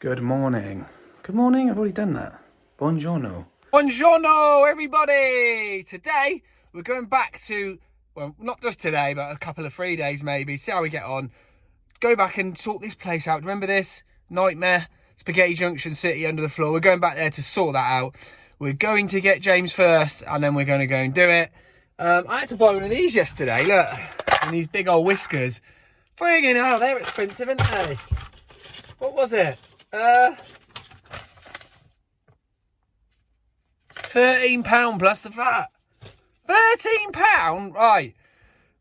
Good morning. Good morning, I've already done that. Buongiorno. Buongiorno, everybody! Today, we're going back to, well, not just today, but a couple of 3 days maybe, see how we get on. Go back and sort this place out. Remember this? Nightmare. Spaghetti Junction City under the floor. We're going back there to sort that out. We're going to get James first, and then we're going to go and do it. I had to buy one of these yesterday, look. And these big old whiskers. Friggin' hell, they're expensive, aren't they? What was it? £13 plus the VAT. £13? Right.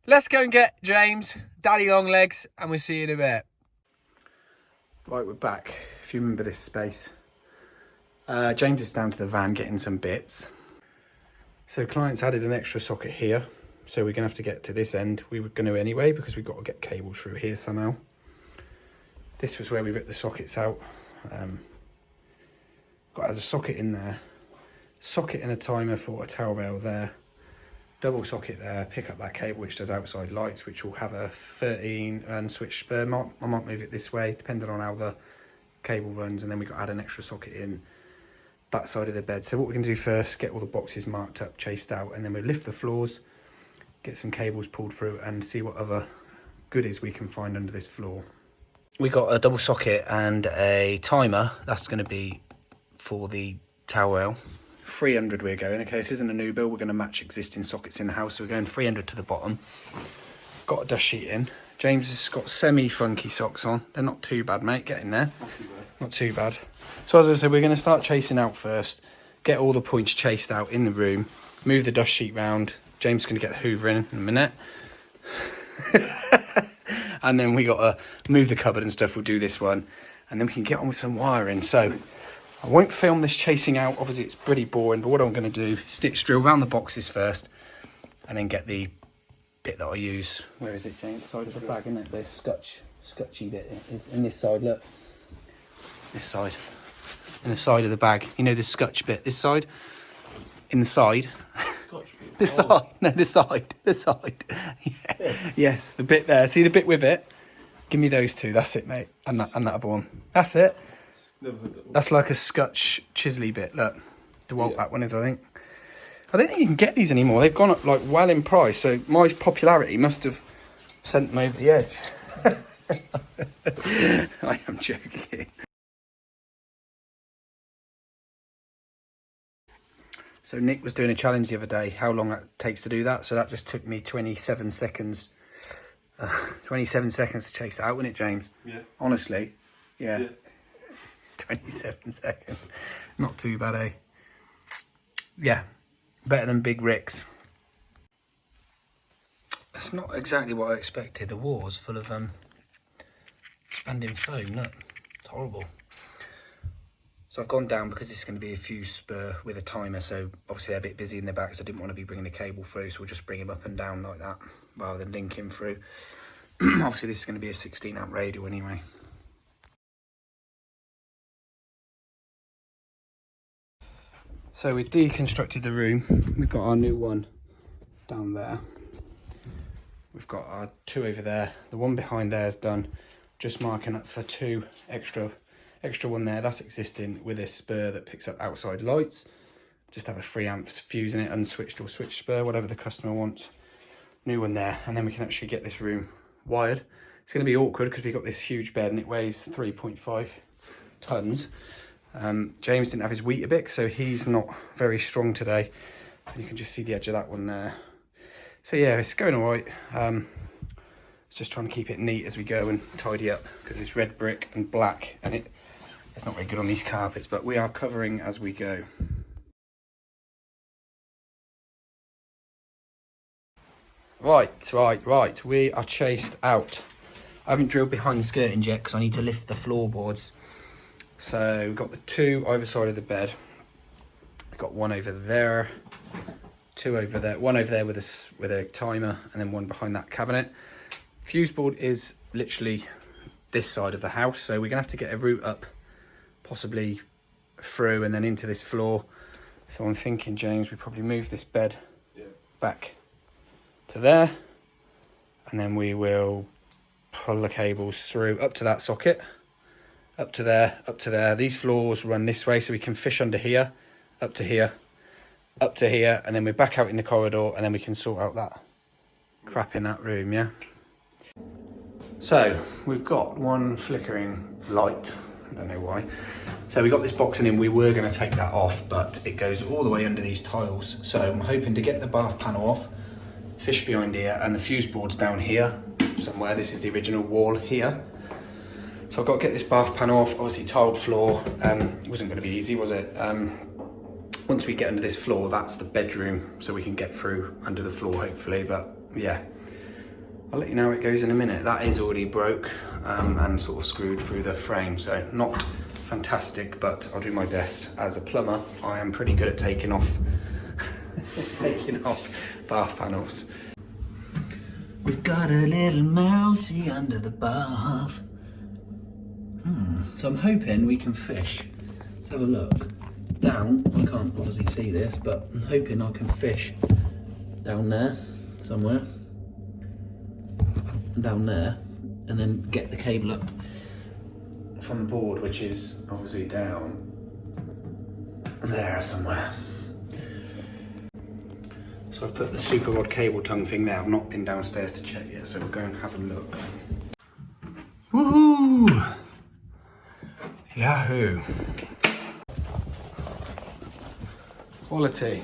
Let's go and get James, Daddy Longlegs, and we'll see you in a bit. Right, we're back. If you remember this space. James is down to the van getting some bits. So clients added an extra socket here. So we're going to have to get to this end. We were going to anyway because we've got to get cables through here somehow. This was where we ripped the sockets out. Got to add a socket in there. Socket and a timer for a towel rail there. Double socket there. Pick up that cable which does outside lights, which will have a 13 and switch spur. I might move it this way depending on how the cable runs, and then we've got to add an extra socket in that side of the bed. So what we're going to do first, get all the boxes marked up, chased out, and then we'll lift the floors, get some cables pulled through, and see what other goodies we can find under this floor. We got a double socket and a timer. That's going to be for the towel rail. 300 we're going. Okay, this isn't a new build. We're going to match existing sockets in the house. So we're going 300 to the bottom. Got a dust sheet in. James has got semi-funky socks on. They're not too bad, mate. Get in there. Not too bad. So as I said, we're going to start chasing out first. Get all the points chased out in the room. Move the dust sheet round. James is going to get the hoover in a minute. And then we got to move the cupboard and stuff. We'll do this one. And then we can get on with some wiring. So I won't film this chasing out. Obviously, it's pretty boring. But what I'm going to do is stitch drill around the boxes first. And then get the bit that I use. Where is it, James? Side of the bag, isn't it? The scutchy bit is in this side, look. This side. In the side of the bag. You know the scutch bit? This side? In the side. This side. No, this side. This side. Yeah. Yes, the bit there. See the bit with it? Give me those two. That's it, mate. And that other one. That's it. That's like a scutch chisely bit. Look. The Waltback one is, I think. I don't think you can get these anymore. They've gone up like well in price. So my popularity must have sent them over the edge. I am joking. So Nick was doing a challenge the other day, how long that takes to do that. So that just took me 27 seconds. 27 seconds to chase it out, wasn't it, James? Yeah. Honestly, yeah. 27 seconds. Not too bad, eh? Yeah, better than Big Rick's. That's not exactly what I expected. The war's full of expanding foam, look. It's horrible. So I've gone down because it's going to be a fuse spur with a timer. So obviously they're a bit busy in the back, so I didn't want to be bringing the cable through. So we'll just bring him up and down like that rather than link him through. Obviously this is going to be a 16 amp radio anyway. So we've deconstructed the room. We've got our new one down there. We've got our two over there. The one behind there is done. Just marking up for two extra one there. That's existing with a spur that picks up outside lights. Just have a 3 amp fuse in it, unswitched or switched spur, whatever the customer wants. New one there, and then we can actually get this room wired. It's going to be awkward because we've got this huge bed and it weighs 3.5 tons. James didn't have his Weetabix, so he's not very strong today. You can just see the edge of that one there. So yeah, it's going all right. It's just trying to keep it neat as we go and tidy up because it's red brick and black, and it's not very good on these carpets, but we are covering as we go. Right. We are chased out. I haven't drilled behind the skirting yet because I need to lift the floorboards. So we've got the two either side of the bed. We've got one over there, two over there, one over there with a timer, and then one behind that cabinet. Fuse board is literally this side of the house, so we're gonna have to get a route up, possibly through and then into this floor. So I'm thinking, James, we probably move this bed back to there, and then we will pull the cables through up to that socket, up to there, up to there. These floors run this way, so we can fish under here, up to here, up to here, and then we're back out in the corridor, and then we can sort out that crap in that room, yeah? So, we've got one flickering light. I don't know why. So we got this boxing in, we were going to take that off, but it goes all the way under these tiles. So I'm hoping to get the bath panel off, fish behind here, and the fuse board's down here somewhere. This is the original wall here. So I've got to get this bath panel off, obviously tiled floor. It wasn't going to be easy, was it? Once we get under this floor, that's the bedroom, so we can get through under the floor hopefully, but yeah. I'll let you know how it goes in a minute. That is already broke and sort of screwed through the frame, so not fantastic, but I'll do my best. As a plumber, I am pretty good at taking off bath panels. We've got a little mousey under the bath. So I'm hoping we can fish. Let's have a look. Down, I can't obviously see this, but I'm hoping I can fish down there somewhere. Down there, and then get the cable up from the board, which is obviously down there somewhere. So I've put the super rod cable tongue thing there. I've not been downstairs to check yet, so we'll go and have a look. Woohoo! Yahoo! Quality.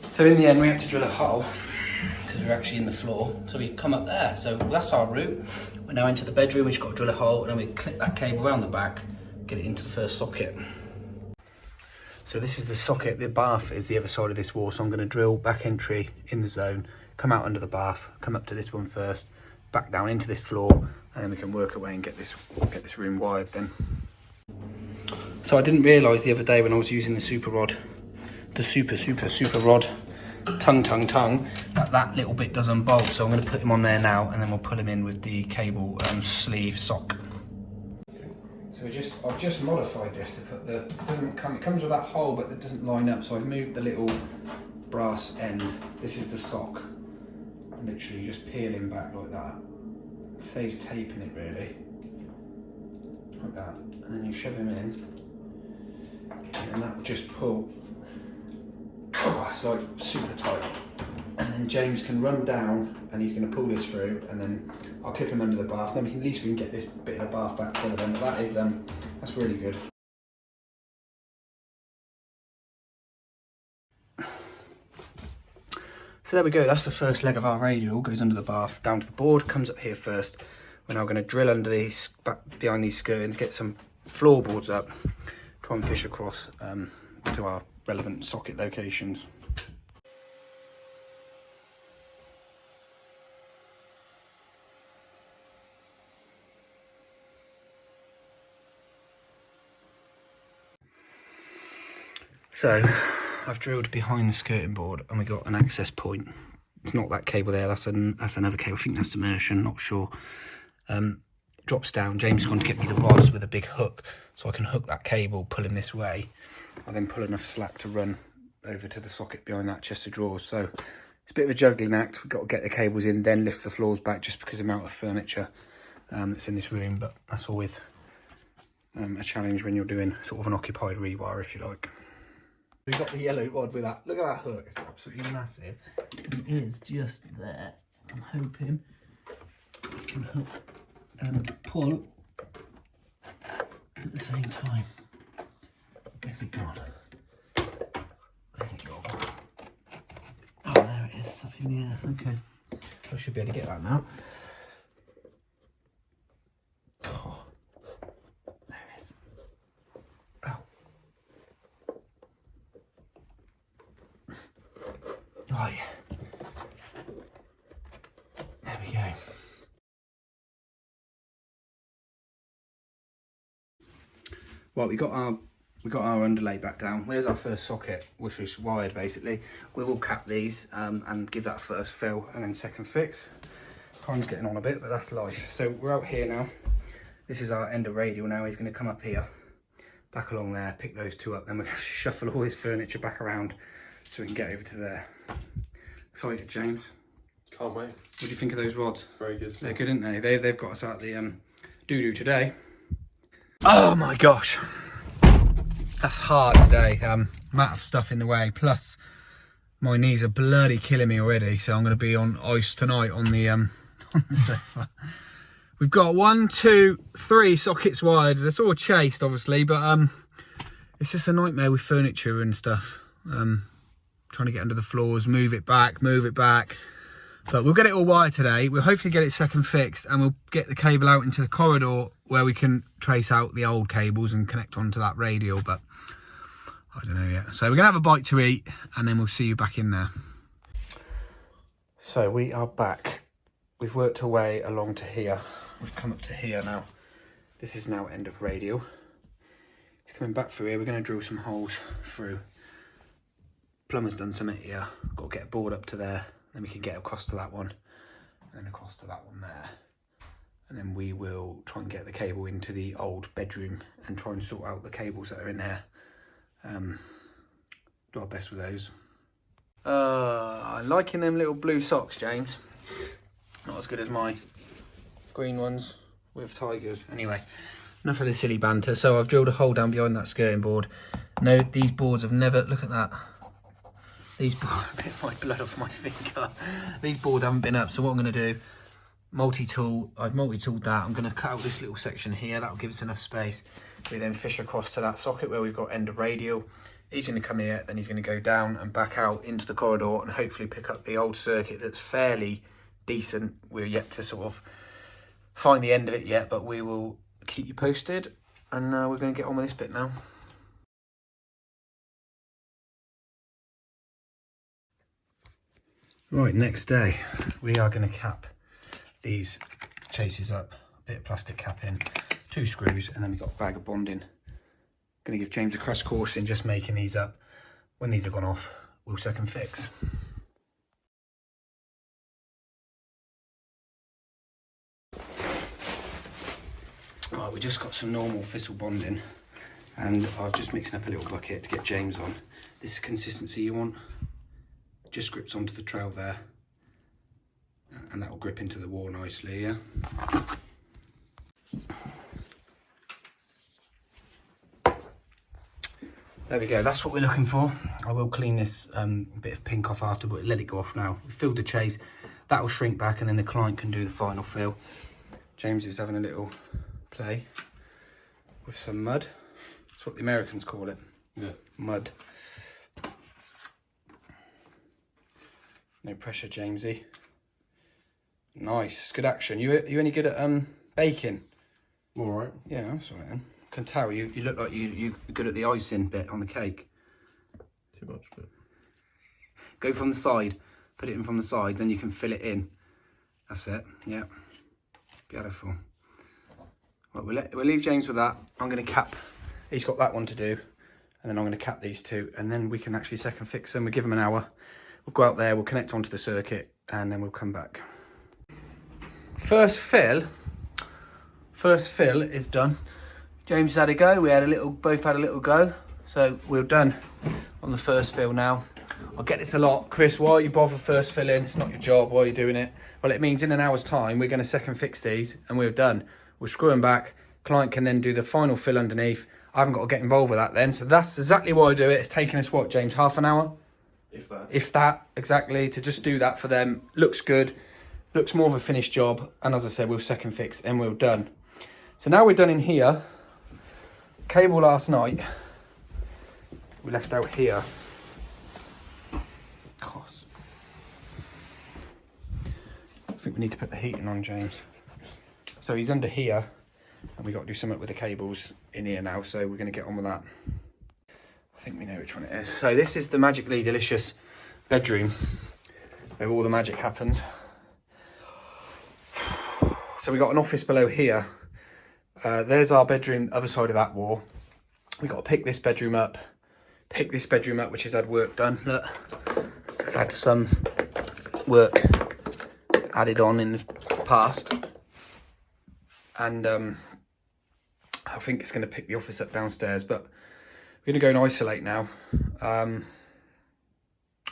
So in the end we had to drill a hole because we're actually in the floor, so we come up there. So that's our route. We're now into the bedroom. We've just got to drill a hole, and then we clip that cable around the back, get it into the first socket. So this is the socket. The bath is the other side of this wall, so I'm going to drill back entry in the zone, come out under the bath, come up to this one first, back down into this floor, and then we can work away and get this room wired then. So I didn't realise the other day when I was using the super rod, the super rod, tongue, that little bit does unbolt. So I'm going to put him on there now, and then we'll pull him in with the cable sleeve sock. So I've just modified this to put it comes with that hole, but it doesn't line up. So I've moved the little brass end. This is the sock. Literally just peel him back like that. It saves taping it really. Like that. And then you shove him in. And then that will just pull. Oh, it's like super tight. And then James can run down and he's going to pull this through, and then I'll clip him under the bath. Then at least we can get this bit of the bath back full of them. But that is that's really good. So there we go, that's the first leg of our radial. Goes under the bath, down to the board, comes up here first. We're now going to drill under these, back behind these skirtings, get some floorboards up, try and fish across to our relevant socket locations. So I've drilled behind the skirting board, and we got an access point. It's not that cable there, that's another cable. I think that's immersion, not sure. Drops down. James is going to get me the rods with a big hook, so I can hook that cable, pull him this way. I'll then pull enough slack to run over to the socket behind that chest of drawers. So it's a bit of a juggling act. We've got to get the cables in, then lift the floors back, just because of the amount of furniture that's in this room. But that's always a challenge when you're doing sort of an occupied rewire, if you like. We've got the yellow rod with that. Look at that hook. It's absolutely massive. It is just there. I'm hoping we can hook and pull at the same time. Where's it gone? Where's it gone? Oh, there it is. Up in the air. Okay. I should be able to get that now. Oh, there it is. Oh. Right, there we go. Well, we got our underlay back down. There's our first socket, which is wired basically. We will cap these and give that first fill and then second fix. Time's getting on a bit, but that's life. So we're out here now. This is our end of radial now. He's going to come up here, back along there, pick those two up, then we'll shuffle all this furniture back around so we can get over to there. Excited, James? Can't wait. What do you think of those rods? Very good. They're good, aren't they? They've got us out the doo-doo today. Oh my gosh, that's hard today. Amount of stuff in the way, plus my knees are bloody killing me already, so I'm going to be on ice tonight on the on the sofa. We've got 1, 2, 3 sockets wired. It's all chased, obviously, but it's just a nightmare with furniture and stuff. Trying to get under the floors, move it back. But we'll get it all wired today. We'll hopefully get it second fixed, and we'll get the cable out into the corridor where we can trace out the old cables and connect onto that radial, but I don't know yet. So we're gonna have a bite to eat, and then we'll see you back in there. So we are back. We've worked our way along to here. We've come up to here now. This is now end of radial. It's coming back through here. We're going to drill some holes through. Plumber's done something here. Got to get a board up to there. Then we can get across to that one. And then across to that one there. And then we will try and get the cable into the old bedroom and try and sort out the cables that are in there. Do our best with those. I'm liking them little blue socks, James. Not as good as my green ones with tigers. Anyway, enough of the silly banter. So I've drilled a hole down behind that skirting board. No, these boards have never, look at that. These boards, a bit of my blood off my finger. These boards haven't been up, so what I'm gonna do, I've multi-tooled that. I'm gonna cut out this little section here. That'll give us enough space. We then fish across to that socket where we've got end of radial. He's gonna come here, then he's gonna go down and back out into the corridor and hopefully pick up the old circuit that's fairly decent. We're yet to sort of find the end of it yet, but we will keep you posted, and we're going to get on with this bit now. Right, next day we are going to cap these chases up, a bit of plastic cap in, 2 screws, and then we've got a bag of bonding. Going to give James a crash course in just making these up. When these have gone off, we'll second fix. Right, we just got some normal thistle bonding, and I've just mixing up a little bucket to get James on. This is the consistency you want. Just grips onto the trail there, and that will grip into the wall nicely, yeah? There we go, that's what we're looking for. I will clean this bit of pink off after, but let it go off now. We filled the chase, that will shrink back, and then the client can do the final fill. James is having a little play with some mud. That's what the Americans call it. Yeah. Mud. No pressure, Jamesy. Nice, it's good action. You any good at baking? All right. Yeah, that's all right then. Can tell you look like you're good at the icing bit on the cake. Too much, but go from the side, put it in from the side, then you can fill it in. That's it. Yeah, beautiful. Right, we'll leave James with that. I'm going to cap. He's got that one to do, and then I'm going to cap these 2, and then we can actually second fix them. We'll give them an hour. We'll go out there. We'll connect onto the circuit, and then we'll come back. First fill is done. James had a go. Both had a little go. So we're done on the first fill now. I get this a lot. Chris, why are you bother first filling? It's not your job. Why are you doing it? Well, it means in an hour's time, we're going to second fix these, and we're done. We'll screw them back. Client can then do the final fill underneath. I haven't got to get involved with that then. So that's exactly why I do it. It's taken us, what, James, half an hour? If that, exactly, to just do that for them. Looks good. Looks more of a finished job. And as I said, we'll second fix and we're done. So now we're done in here. Cable last night, we left out here. Gosh. I think we need to put the heating on, James. So he's under here, and we got to do something with the cables in here now, so we're going to get on with that. I think we know which one it is. So this is the magically delicious bedroom where all the magic happens. So we got an office below here. There's our bedroom, other side of that wall. We got to pick this bedroom up, which has had work done. Look, it's had some work added on in the past. And I think it's going to pick the office up downstairs, but we're going to go and isolate now and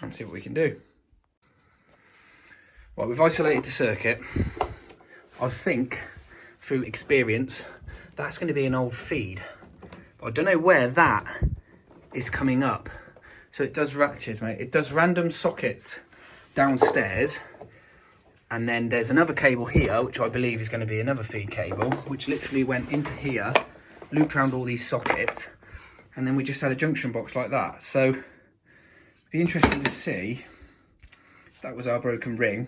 see what we can do. Well, we've isolated the circuit. I think, through experience, That's going to be an old feed. But I don't know where that is coming up. So it does ratchets, mate. It does random sockets downstairs. And then there's another cable here, which I believe is going to be another feed cable, which literally went into here, looped around all these sockets, and then we just had a junction box like that. So it'd be interesting to see. That was our broken ring.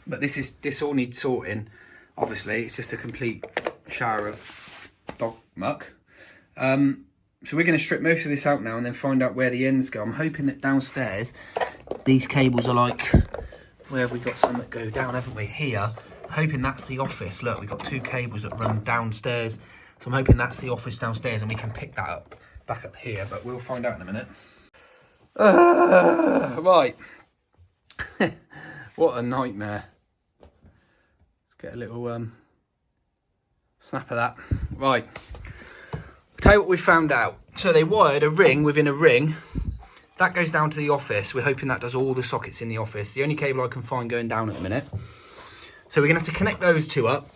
But this all needs sorting. Obviously, it's just a complete shower of dog muck. So we're going to strip most of this out now and then find out where the ends go. I'm hoping that downstairs, these cables are like, where have we got some that go down, haven't we? Here, I'm hoping that's the office. Look, we've got 2 cables that run downstairs. So I'm hoping that's the office downstairs and we can pick that up, back up here, but we'll find out in a minute. Right. What a nightmare. Let's get a little snap of that. Right. I'll tell you what we found out. So they wired a ring within a ring. That goes down to the office. We're hoping that does all the sockets in the office. The only cable I can find going down at the minute. So we're going to have to connect those 2 up.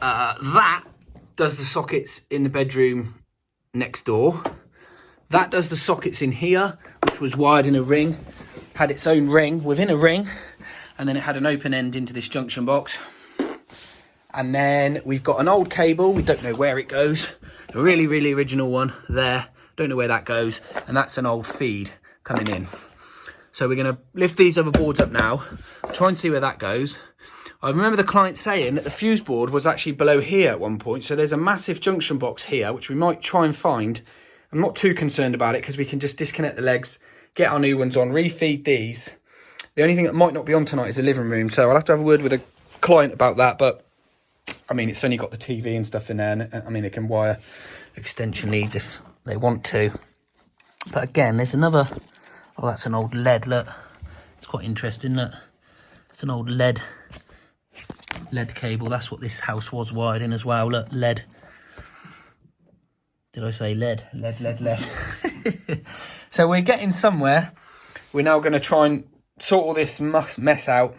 That does the sockets in the bedroom next door. That does the sockets in here, which was wired in a ring. Had its own ring within a ring. And then it had an open end into this junction box. And then we've got an old cable. We don't know where it goes. A really, really original one there. Don't know where that goes. And that's an old feed coming in. So we're going to lift these other boards up now. Try and see where that goes. I remember the client saying that the fuse board was actually below here at one point. So there's a massive junction box here, which we might try and find. I'm not too concerned about it because we can just disconnect the legs, get our new ones on, refeed these. The only thing that might not be on tonight is the living room. So I'll have to have a word with a client about that. But I mean, it's only got the TV and stuff in there. And I mean, they can wire extension leads if they want to. But again, there's another. Oh, that's an old lead. Look, it's quite interesting. Look, it's an old lead cable. That's what this house was wired in as well. Look, lead. Did I say lead? Lead. So we're getting somewhere. We're now going to try and sort all this mess out,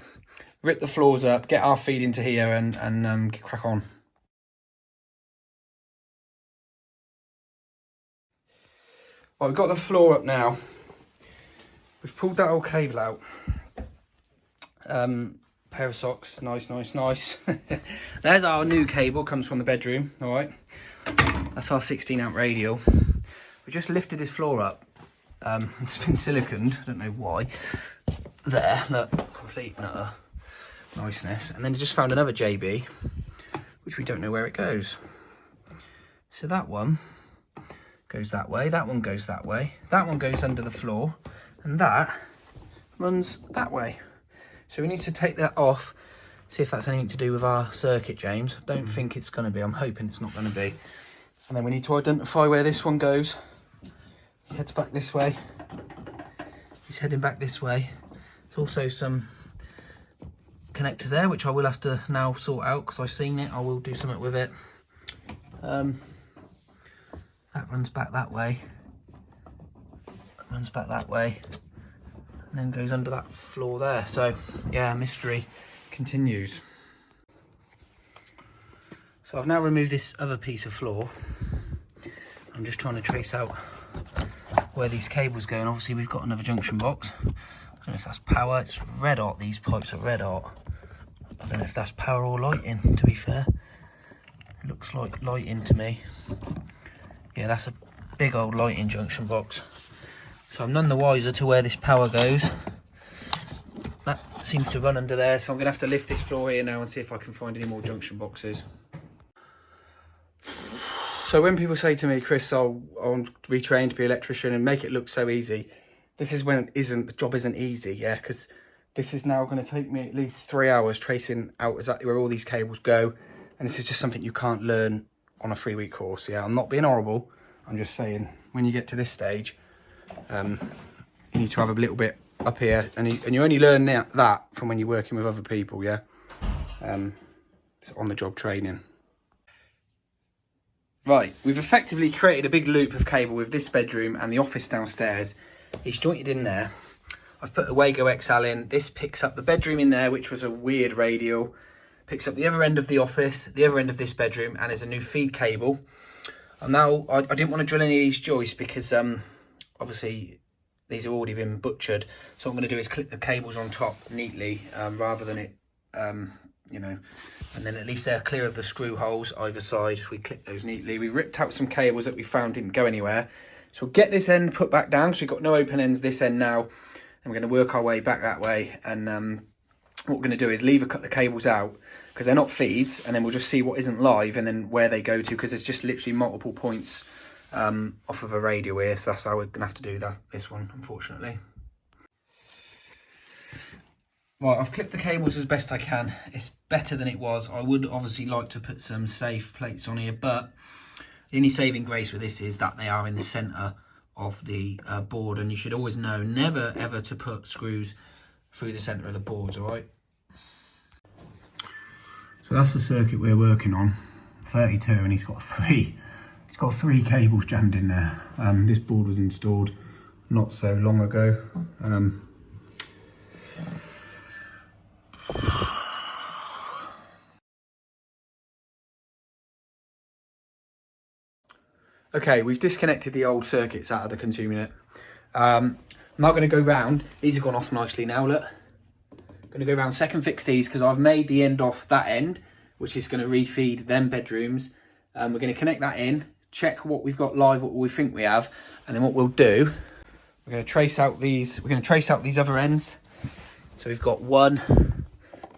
rip the floors up, get our feed into here, and crack on. Right, we've got the floor up now. We've pulled that old cable out. Pair of socks, nice. There's our new cable, comes from the bedroom, all right. That's our 16 amp radial. We just lifted this floor up. It's been siliconed, I don't know why. There, look, complete nutter. Niceness. And then just found another JB, which we don't know where it goes. So that one goes that way, that one goes that way, that one goes under the floor, and that runs that way. So we need to take that off, see if that's anything to do with our circuit, James. I don't think it's going to be. I'm hoping it's not going to be. And then we need to identify where this one goes. He heads back this way. He's heading back this way. There's also some connectors there, which I will have to now sort out because I've seen it. I will do something with it. That runs back that way. That runs back that way. And then goes under that floor there. So, yeah, mystery continues. So I've now removed this other piece of floor. I'm just trying to trace out where these cables go. And obviously we've got another junction box. I don't know if that's power. It's red hot. These pipes are red hot. I don't know if that's power or lighting, to be fair. It looks like lighting to me. Yeah, that's a big old lighting junction box. So I'm none the wiser to where this power goes. That seems to run under there, so I'm going to have to lift this floor here now and see if I can find any more junction boxes. So when people say to me, Chris, I'll retrain to be an electrician and make it look so easy, this is when the job isn't easy, yeah, because this is now going to take me at least 3 hours tracing out exactly where all these cables go, and this is just something you can't learn on a 3-week course. Yeah, I'm not being horrible. I'm just saying, when you get to this stage, you need to have a little bit up here, and you only learn that from when you're working with other people. Yeah, it's on-the-job training. Right, we've effectively created a big loop of cable with this bedroom and the office downstairs. It's jointed in there. I've put the Wago XL in. This picks up the bedroom in there, which was a weird radial. picks up the other end of the office, the other end of this bedroom, and there's a new feed cable. And now I didn't want to drill any of these joists because obviously these have already been butchered. So what I'm going to do is clip the cables on top neatly rather than it, you know, and then at least they're clear of the screw holes either side. We clip those neatly. We ripped out some cables that we found didn't go anywhere. So we'll get this end put back down. So we've got no open ends this end now. And we're going to work our way back that way. And what we're going to do is leave a couple of cables out because they're not feeds, and then we'll just see what isn't live and then where they go to, because there's just literally multiple points off of a radio here. So that's how we're going to have to do this one, unfortunately. Right, I've clipped the cables as best I can. It's better than it was. I would obviously like to put some safe plates on here, but the only saving grace with this is that they are in the centre of the board, and you should always know never ever to put screws through the centre of the boards, all right? So that's the circuit we're working on, 32, and he's got three cables jammed in there. This board was installed not so long ago. Okay, we've disconnected the old circuits out of the consumer unit. I'm not going to go round. These have gone off nicely now, look. I'm going to go round second fix these because I've made the end off that end, which is going to refeed them bedrooms. We're going to connect that in, check what we've got live, what we think we have, and then what we'll do, we're going to trace out these other ends. So we've got 1,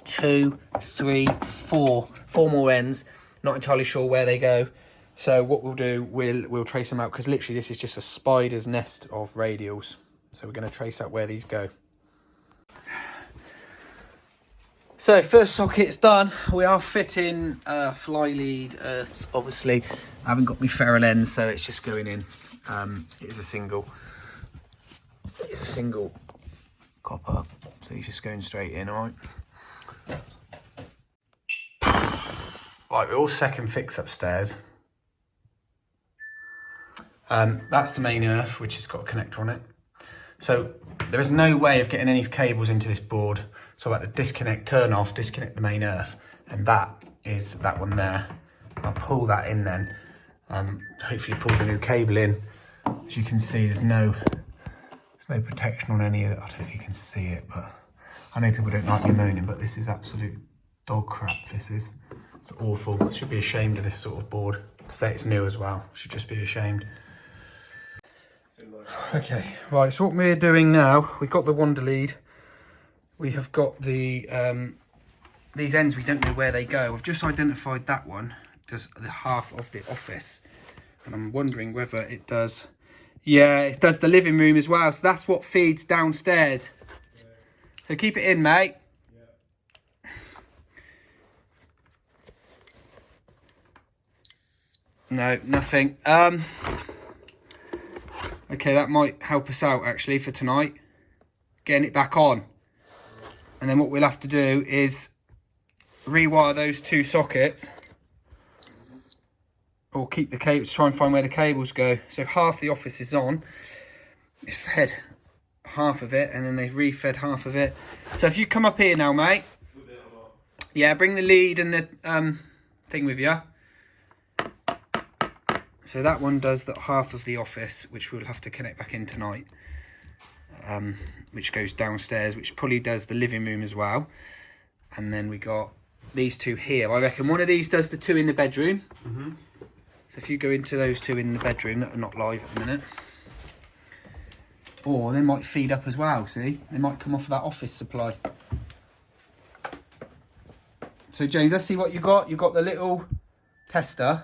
2, 3, 4 more ends. Not entirely sure where they go. So what we'll do, we'll trace them out, because literally this is just a spider's nest of radials. So we're going to trace out where these go. So first socket's done. We are fitting fly lead. Obviously, I haven't got my ferrule ends, so it's just going in. It's a single copper, so he's just going straight in. All right. Right, we're all second fix upstairs. That's the main earth, which has got a connector on it. So there is no way of getting any cables into this board. So I had to disconnect, turn off, disconnect the main earth. And that is that one there. I'll pull that in then. Hopefully pull the new cable in. As you can see, there's no protection on any of it. I don't know if you can see it, but I know people don't like me moaning, but this is absolute dog crap, this is. It's awful. I should be ashamed of this sort of board. To say it's new as well, should just be ashamed. Okay, right, so what we're doing now, we've got the wander lead. We have got the, these ends, we don't know where they go. We've just identified that one does the half of the office. And I'm wondering whether it does, yeah, it does the living room as well. So that's what feeds downstairs. So keep it in, mate. No, nothing. Okay, that might help us out actually for tonight. Getting it back on. And then what we'll have to do is rewire those two sockets. Or keep the cables, try and find where the cables go. So half the office is on. It's fed half of it, and then they've refed half of it. So if you come up here now, mate. Yeah, bring the lead and the thing with you. So that one does the half of the office, which we'll have to connect back in tonight, which goes downstairs, which probably does the living room as well. And then we got these two here. I reckon one of these does the two in the bedroom. Mm-hmm. So if you go into those two in the bedroom that are not live at the minute, or they might feed up as well, see? They might come off of that office supply. So James, let's see what you got. You've got the little tester.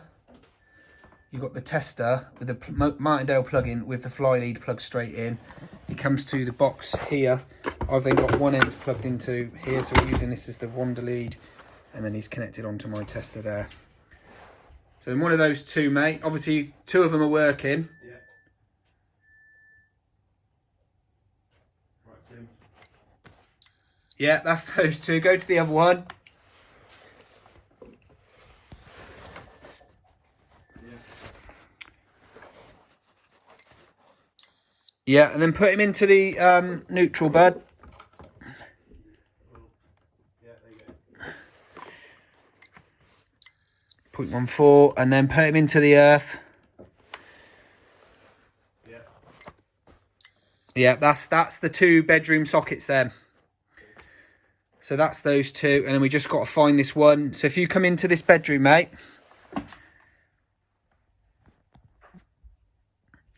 You've got the tester with the Martindale plug-in with the fly lead plugged straight in. It comes to the box here. I've then got one end plugged into here, so we're using this as the wander lead, and then he's connected onto my tester there. So in one of those two, mate, obviously two of them are working. Yeah. Right, Tim. Yeah, that's those two. Go to the other one. Yeah, and then put him into the neutral, bud. Yeah, there you go. 0.14, and then put him into the earth. Yeah. Yeah, that's the 2 bedroom sockets then. So that's those 2, and then we just got to find this one. So if you come into this bedroom, mate,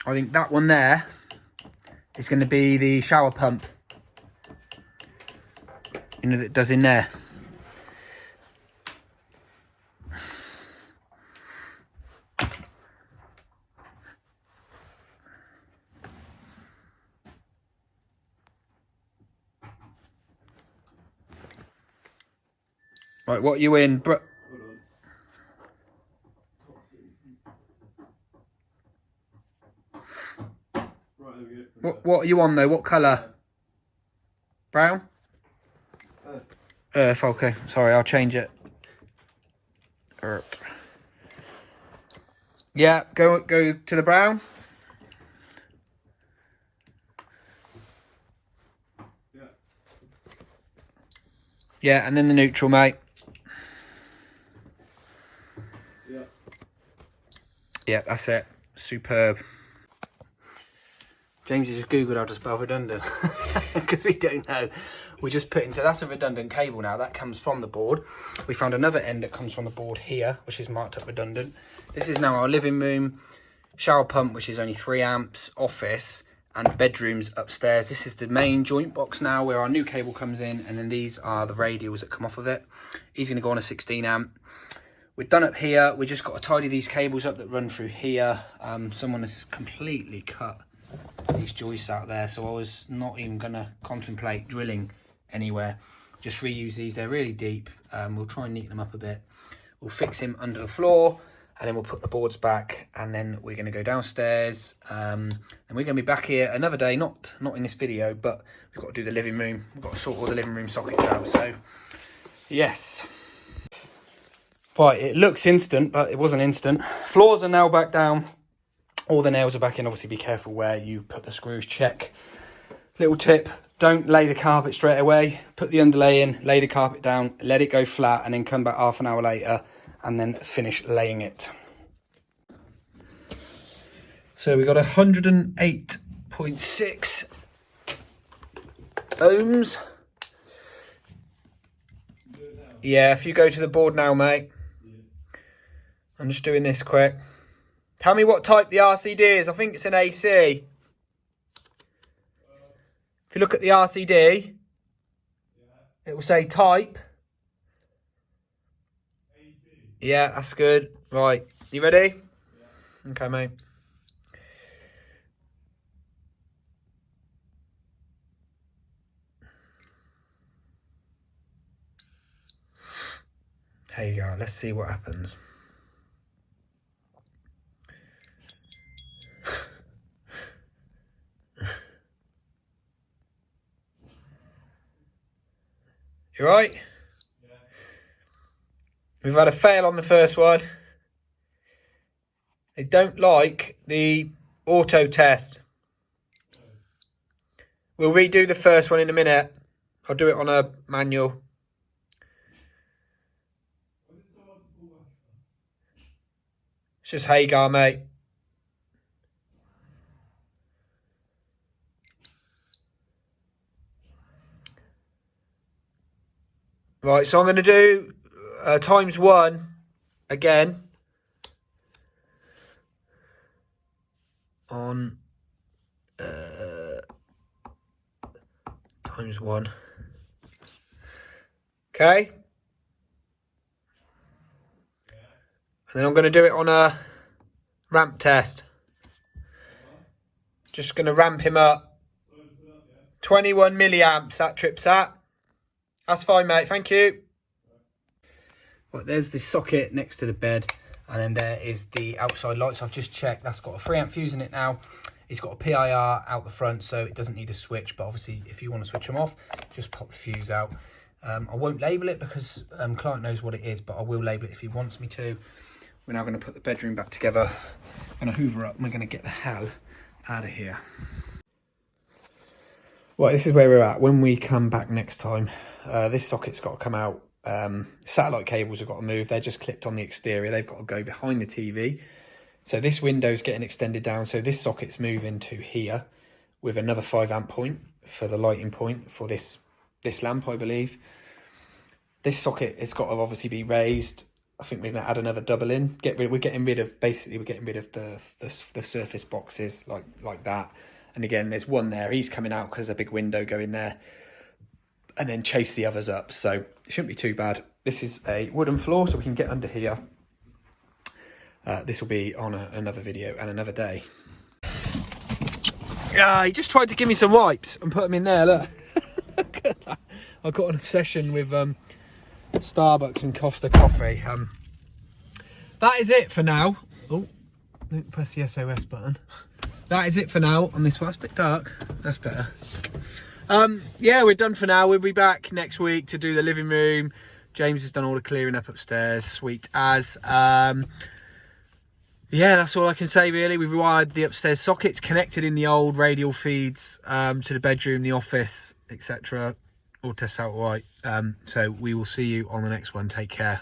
I think that one there is going to be the shower pump. You know, that does in there. Right, what are you in? Hold on. Right, there we go. What are you on though? What colour? Brown? Earth, okay. Sorry, I'll change it. Earth. Yeah, go to the brown. Yeah. Yeah, and then the neutral, mate. Yeah. Yeah, that's it. Superb. James has just googled how to spell redundant because we don't know. We just put in, so that's a redundant cable now. That comes from the board. We found another end that comes from the board here, which is marked up redundant. This is now our living room, shower pump, which is only 3 amps, office, and bedrooms upstairs. This is the main joint box now where our new cable comes in, and then these are the radials that come off of it. He's going to go on a 16 amp. We're done up here. We just got to tidy these cables up that run through here. Someone has completely cut these joists out there, so I was not even going to contemplate drilling anywhere. Just reuse these. They're really deep. We'll try and neaten them up a bit. We'll fix him under the floor, and then we'll put the boards back, and then we're going to go downstairs, and we're going to be back here another day, not in this video, but we've got to do the living room. We've got to sort all the living room sockets out. So yes, right, it looks instant, but it wasn't instant. Floors are now back down. All the nails are back in. Obviously be careful where you put the screws. Check. Little tip, don't lay the carpet straight away. Put the underlay in, lay the carpet down, let it go flat, and then come back half an hour later and then finish laying it. So we got 108.6 ohms. Yeah, if you go to the board now, mate. I'm just doing this quick. Tell me what type the RCD is. I think it's an AC. If you look at the RCD, it will say type. Yeah, that's good. Right, you ready? Okay, mate. There you go. Let's see what happens. You right? Yeah. We've had a fail on the first one. They don't like the auto test. We'll redo the first one in a minute. I'll do it on a manual. It's just Hagar, mate. Right, so I'm going to do ×1 again on ×1. Okay. And then I'm going to do it on a ramp test. Just going to ramp him up. 21 milliamps that trips at. That's fine, mate. Thank you. Right, there's the socket next to the bed. And then there is the outside lights. I've just checked. That's got a 3 amp fuse in it now. It's got a PIR out the front, so it doesn't need a switch. But obviously, if you want to switch them off, just pop the fuse out. I won't label it because client knows what it is, but I will label it if he wants me to. We're now going to put the bedroom back together. I'm going to hoover up and we're going to get the hell out of here. Right, this is where we're at. When we come back next time, this socket's got to come out Satellite cables have got to move. They're just clipped on the exterior. They've got to go behind the TV. So this window's getting extended down. So this socket's moving to here with another 5 amp point for the lighting point for this lamp, I believe. This socket has got to obviously be raised. I think we're going to add another double in. We're getting rid of the surface boxes like that. And again, there's one there. He's coming out because there's a big window going there. And then chase the others up. So it shouldn't be too bad. This is a wooden floor, so we can get under here. This will be on another video and another day. Yeah, he just tried to give me some wipes and put them in there. Look, look at that. I've got an obsession with Starbucks and Costa coffee. That is it for now. Oh, don't press the SOS button. That is it for now on this one. That's a bit dark. That's better. Yeah, we're done for now. We'll be back next week to do the living room. James has done all the clearing up upstairs. Sweet as. Yeah, that's all I can say really. We've wired the upstairs sockets, connected in the old radial feeds to the bedroom, the office, etc. All tests out all right. So we will see you on the next one. Take care.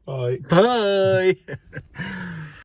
Bye. Bye.